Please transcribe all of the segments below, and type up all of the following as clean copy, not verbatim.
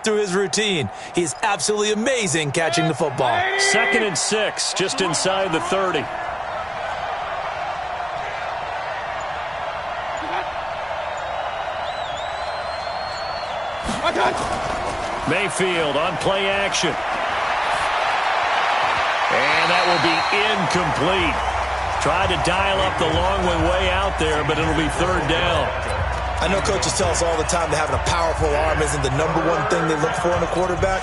through his routine. He's absolutely amazing catching the football. 2nd and 6, just inside the 30. Mayfield on play action. And that will be incomplete. Tried to dial up the long way out there, but it'll be 3rd down. I know coaches tell us all the time that having a powerful arm isn't the #1 thing they look for in a quarterback.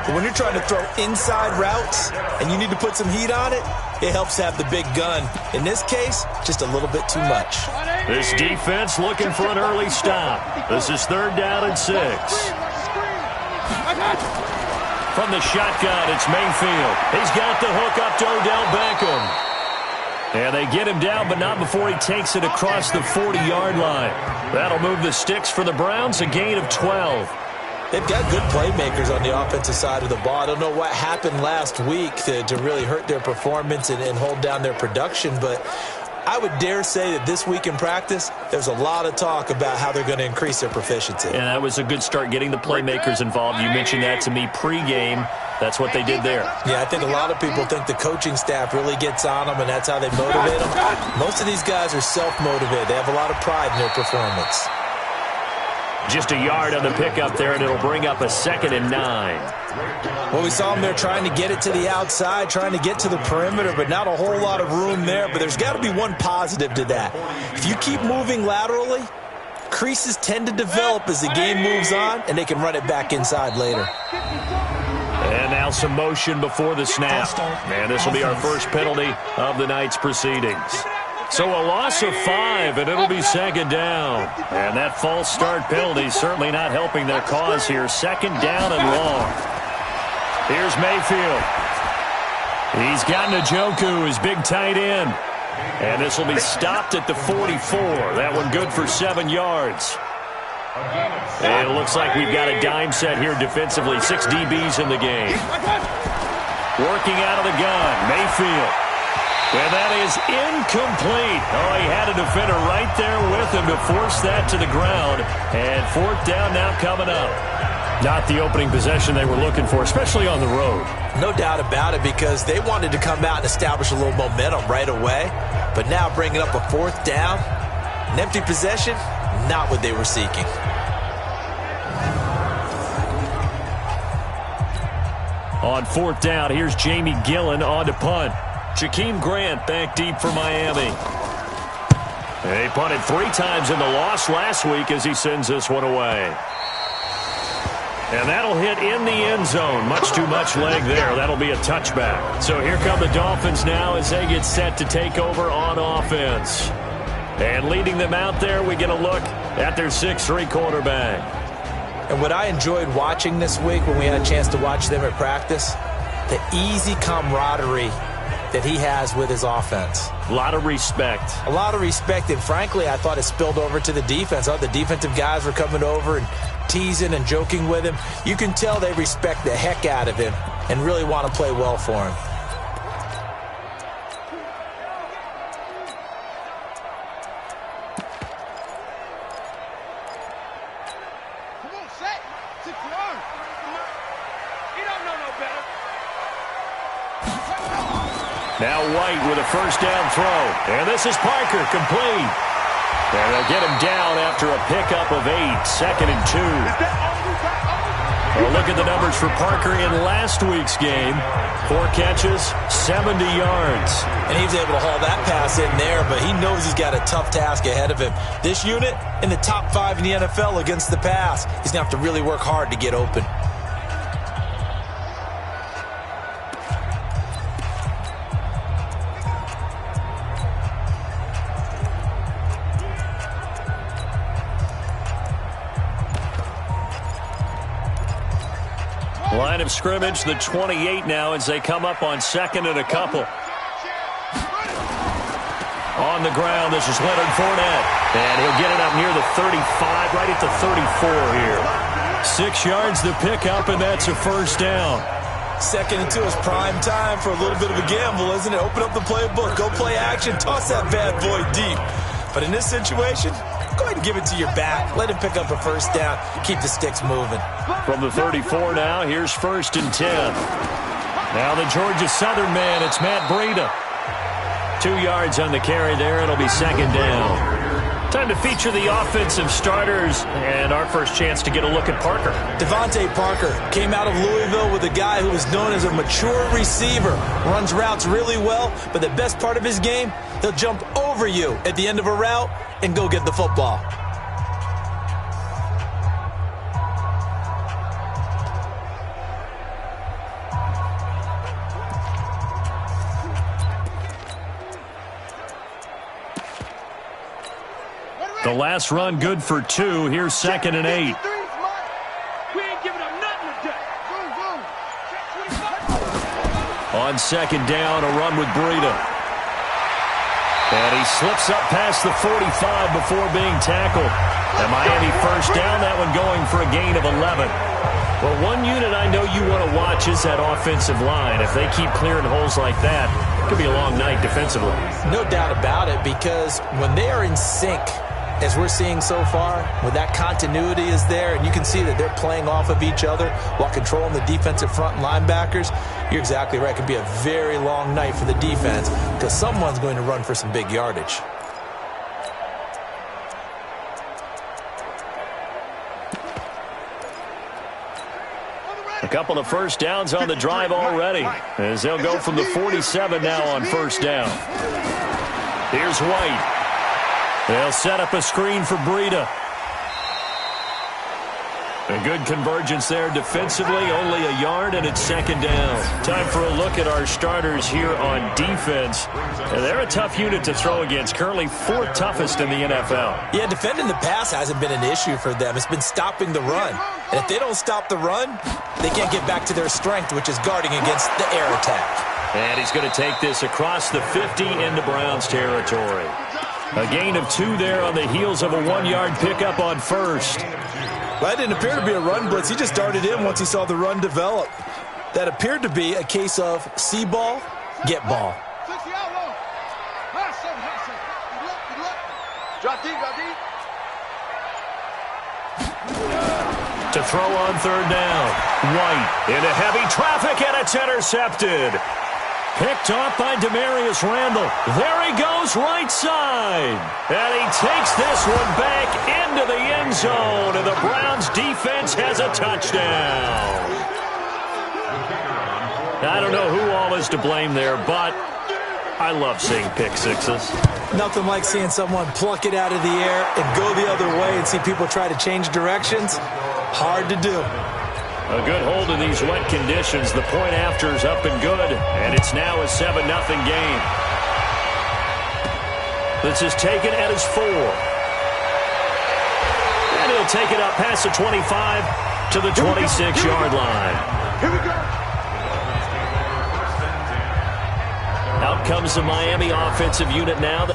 But when you're trying to throw inside routes and you need to put some heat on it, it helps to have the big gun. In this case, just a little bit too much. This defense looking for an early stop. This is 3rd down and 6. From the shotgun, it's Mayfield. He's got the hook up to Odell Beckham. And they get him down, but not before he takes it across the 40-yard line. That'll move the sticks for the Browns, a gain of 12. They've got good playmakers on the offensive side of the ball. I don't know what happened last week to really hurt their performance and hold down their production, but I would dare say that this week in practice, there's a lot of talk about how they're going to increase their proficiency. And that was a good start, getting the playmakers involved. You mentioned that to me pregame. That's what they did there. Yeah, I think a lot of people think the coaching staff really gets on them, and that's how they motivate them. Most of these guys are self-motivated. They have a lot of pride in their performance. Just a yard on the pickup there, and it'll bring up a 2nd and 9. Well, we saw them there trying to get it to the outside, trying to get to the perimeter, but not a whole lot of room there. But there's got to be one positive to that. If you keep moving laterally, creases tend to develop as the game moves on, and they can run it back inside later. And now some motion before the snap. And this will be our first penalty of the night's proceedings. So a loss of 5, and it'll be 2nd down. And that false start penalty certainly not helping their cause here. 2nd down and long. Here's Mayfield. He's got Njoku, his big tight end. And this will be stopped at the 44. That one good for 7 yards. And it looks like we've got a dime set here defensively. 6 DBs in the game. Working out of the gun, Mayfield. And that is incomplete. Oh, he had a defender right there with him to force that to the ground. And 4th down now coming up. Not the opening possession they were looking for, especially on the road. No doubt about it, because they wanted to come out and establish a little momentum right away. But now bringing up a 4th down, an empty possession, not what they were seeking. On 4th down, here's Jamie Gillen on to punt. Jakeem Grant back deep for Miami. He punted 3 times in the loss last week as he sends this one away. And that'll hit in the end zone. Much too much leg there. That'll be a touchback. So here come the Dolphins now as they get set to take over on offense. And leading them out there, we get a look at their 6'3" quarterback. And what I enjoyed watching this week when we had a chance to watch them at practice, the easy camaraderie that he has with his offense. A lot of respect. A lot of respect, and frankly, I thought it spilled over to the defense. The defensive guys were coming over and teasing and joking with him. You can tell they respect the heck out of him and really want to play well for him. Now White with a 1st down throw. And this is Parker, complete. And they'll get him down after a pickup of 8. 2nd and 2. Well, look at the numbers for Parker in last week's game. 4 catches, 70 yards. And he was able to haul that pass in there, but he knows he's got a tough task ahead of him. This unit in the top 5 in the NFL against the pass. He's going to have to really work hard to get open. Line of scrimmage, the 28 now as they come up on 2nd and a couple. On the ground, this is Leonard Fournette. And he'll get it up near the 35, right at the 34 here. 6 yards to pick up, and that's a 1st down. 2nd and 2 is prime time for a little bit of a gamble, isn't it? Open up the playbook, go play action, toss that bad boy deep. But in this situation, go ahead and give it to your back. Let him pick up a first down. Keep the sticks moving. From the 34 now, here's 1st and 10. Now the Georgia Southern man, it's Matt Breida. 2 yards on the carry there. It'll be 2nd down. Time to feature the offensive starters, and our first chance to get a look at Parker. Devontae Parker came out of Louisville with a guy who is known as a mature receiver. Runs routes really well, but the best part of his game, he'll jump over you at the end of a route and go get the football. The last run good for 2. Here's 2nd and 8. We ain't giving up nothing today. On 2nd down, a run with Breida. And he slips up past the 45 before being tackled. And Miami first down, that one going for a gain of 11. Well, one unit I know you want to watch is that offensive line. If they keep clearing holes like that, it could be a long night defensively. No doubt about it, because when they are in sync, as we're seeing so far, when that continuity is there, and you can see that they're playing off of each other while controlling the defensive front linebackers, you're exactly right. It could be a very long night for the defense because someone's going to run for some big yardage. A couple of first downs on the drive already, as they'll go from the 47 now on 1st down. Here's White. They'll set up a screen for Breida. A good convergence there defensively, only a yard, and it's 2nd down. Time for a look at our starters here on defense. And they're a tough unit to throw against, currently 4th toughest in the NFL. Yeah, defending the pass hasn't been an issue for them. It's been stopping the run. And if they don't stop the run, they can't get back to their strength, which is guarding against the air attack. And he's going to take this across the 50 into Browns territory. A gain of 2 there on the heels of a 1-yard pickup on 1st. Well, that didn't appear to be a run blitz. He just darted in once he saw the run develop. That appeared to be a case of see ball, get ball. To throw on 3rd down. White into heavy traffic, and it's intercepted. Picked off by Demarius Randall. There he goes, right side. And he takes this one back into the end zone, and the Browns defense has a touchdown. I don't know who all is to blame there, but I love seeing pick sixes. Nothing like seeing someone pluck it out of the air and go the other way and see people try to change directions. Hard to do. A good hold in these wet conditions. The point after is up and good, and it's now a 7-0 game. This is taken at his 4. And he'll take it up past the 25 to the 26-yard line. Here we go. Out comes the Miami offensive unit now.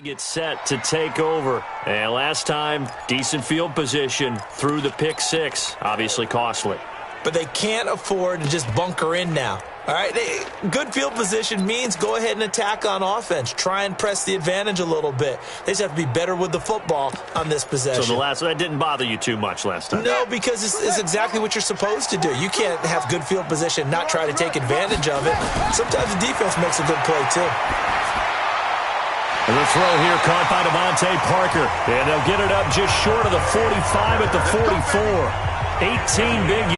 Get set to take over. And last time, decent field position through the pick six. Obviously costly. But they can't afford to just bunker in now. All right, good field position means go ahead and attack on offense. Try and press the advantage a little bit. They just have to be better with the football on this possession. So that didn't bother you too much last time? No, because it's exactly what you're supposed to do. You can't have good field position, not try to take advantage of it. Sometimes the defense makes a good play, too. And the throw here caught by Devontae Parker. And they'll get it up just short of the 45 at the 44. 18 big